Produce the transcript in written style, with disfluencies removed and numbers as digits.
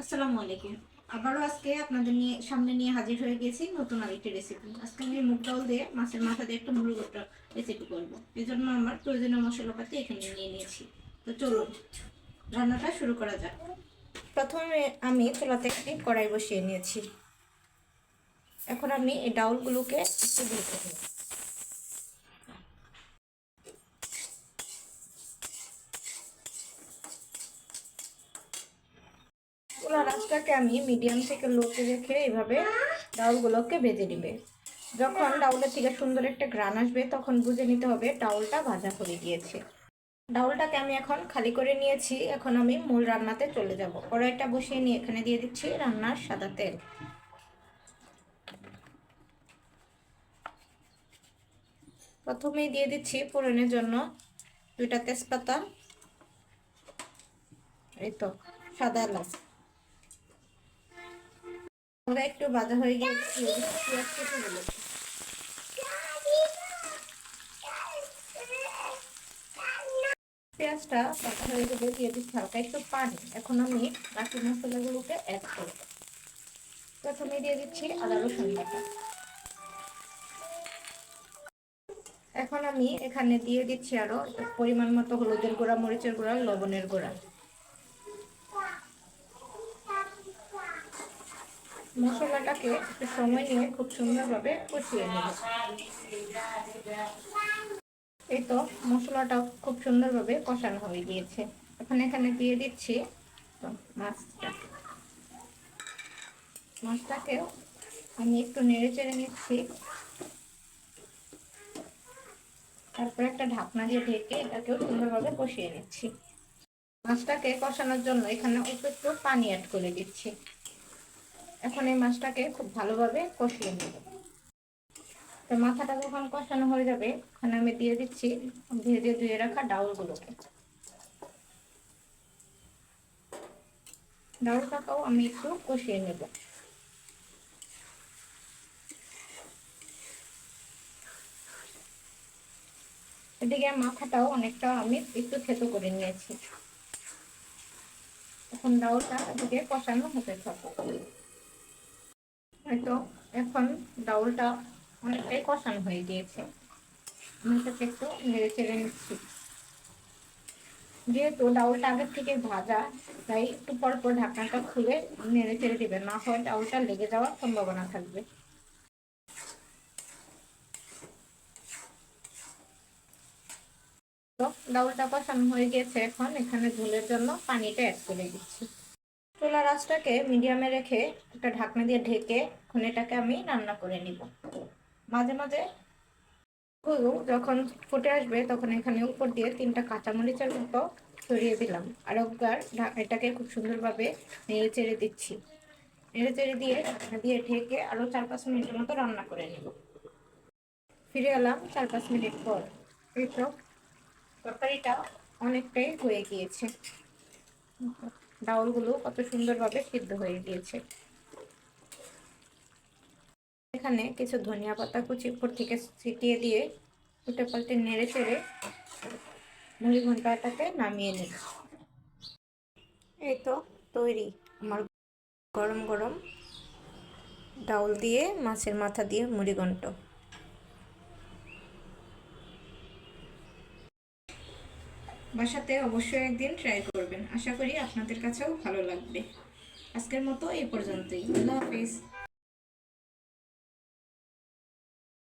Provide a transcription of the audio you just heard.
আসসালামু আলাইকুম। আবারও আজকে আপনাদের সামনে নিয়ে হাজির হয়ে গেছি নতুন আরেকটি রেসিপি। আজকে আমি মুগ ডাল দিয়ে মাছের মাথা দিয়ে একটা মুরগোটা রেসিপি করব। এই জন্য আমার প্রয়োজনীয় মশলাপাতি এখানে নিয়ে নিয়েছি। তো চলুন রান্নাটা শুরু করা যাক। প্রথমে আমি চুলাতে একটি কড়াই বসিয়ে নিয়েছি। এখন আমি এই ডাউলগুলোকে একটু দিয়ে দেব। চুলার আঁচটাকে আমি মিডিয়াম থেকে লোতে রেখে এইভাবে ডাউলগুলোকে ভেজে নিবে। যখন ডাউলের থেকে সুন্দর একটা ঘ্রাণ আসবে তখন বুঝে নিতে হবে ডাউলটা ভাজা হয়ে গিয়েছে। ডাউলটাকে আমি এখন খালি করে নিয়েছি। এখন আমি মূল রান্নাতে চলে যাব। কড়াইটা বসিয়ে নিয়ে এখানে দিয়ে দিচ্ছি রান্নার সাদা তেল। প্রথমেই দিয়ে দিচ্ছি ফোড়নের জন্য দুইটা তেজপাতা, এই তো সাদা এলাচ। ওরা একটু ভাজা হয়ে গিয়েছে, পেঁয়াজ কেটে দিয়েছি। পেঁয়াজটা ভাজা হয়ে গেলে দিয়ে দিচ্ছি হালকা একটু পানি। এখন আমি বাকি মশলাগুলোকে অ্যাড করব। প্রথমে দিয়ে দিচ্ছি আদা রসুন বাটা। এখন আমি এখানে দিয়ে দিচ্ছি আরো পরিমাণ মতো হলুদের গুঁড়া, মরিচের গুঁড়া, লবণের গুঁড়া। মশলাটাকে একটু সময় নিয়ে খুব সুন্দরভাবে কষিয়ে নেব। এই তো মশলাটা খুব সুন্দরভাবে কষানো হয়ে গিয়েছে। এখন এখানে দিয়ে দিচ্ছি মাছটাকেও আমি একটু নেড়ে চেড়ে নিচ্ছি। তারপর একটা ঢাকনা দিয়ে ঢেকে এটাকেও সুন্দরভাবে কষিয়ে নিচ্ছি। মাছটাকে কষানোর জন্য এখানে অল্প একটু পানি অ্যাড করে দিচ্ছি। এখন এই মাছটাকে খুব ভালোভাবে কষিয়ে নেব। তো মাথাটা যখন কষানো হয়ে যাবে ওখানে আমি দিয়ে দিচ্ছি ভেজে ধুয়ে রাখা ডাউলগুলোকে। ডাউলটাকেও আমি একটু কষিয়ে নেব। এদিকে মাথাটাও অনেকটা আমি একটু থেতো করে নিয়েছি। এখন ডাউলটা এদিকে কষানো হতে থাকবে। হয়তো এখন ডাউলটা অনেকটাই কষানো হয়ে গিয়েছে। আমি এটাকে একটু নেড়ে চেড়ে নিচ্ছি। যেহেতু ডাউলটা আগের থেকে ভাজা, তাই একটু পর পর ঢাকনাটা খুলে নেড়ে চেড়ে দিবেন, না হয় ডাউলটা লেগে যাওয়ার সম্ভাবনা থাকবে। তো ডাউলটা কষানো হয়ে গেছে। এখন এখানে ঝোলের জন্য পানিটা অ্যাড করে দিচ্ছি। চুলার আঁচটাকে মিডিয়ামে রেখে একটা ঢাকনা দিয়ে ঢেকে এখন এটাকে আমি রান্না করে নিব। মাঝে মাঝে যখন ফুটে আসবে তখন এখানে উপর দিয়ে 3টা কাঁচামরিচের মতো ছড়িয়ে দিলাম। আর একবার এটাকে খুব সুন্দরভাবে নেড়ে চেড়ে দিচ্ছি। নেড়ে চেড়ে দিয়ে ঢাকনা দিয়ে ঢেকে আরো 4-5 মিনিটের মতো রান্না করে নেব। ফিরে এলাম 4-5 মিনিট পর। এই তো তরকারিটা অনেকটাই হয়ে গিয়েছে। ডাউলগুলো কত সুন্দরভাবে সিদ্ধ হয়ে গিয়েছে। এখানে কিছু ধনিয়া পাতা কুচি উপর থেকে ছিটিয়ে দিয়ে উল্টে পাল্টে নেড়ে চেড়ে মুড়ি ঘন্টটাকে নামিয়ে নিই। এই তো তৈরি আমার গরম গরম ডাউল দিয়ে মাছের মাথা দিয়ে মুড়ি ঘন্ট। বাসাতে অবশ্যই একদিন ট্রাই করবেন। আশা করি আপনাদের কাছেও ভালো লাগবে। আজকের মতো এই পর্যন্তই। আল্লাহ হাফিজ।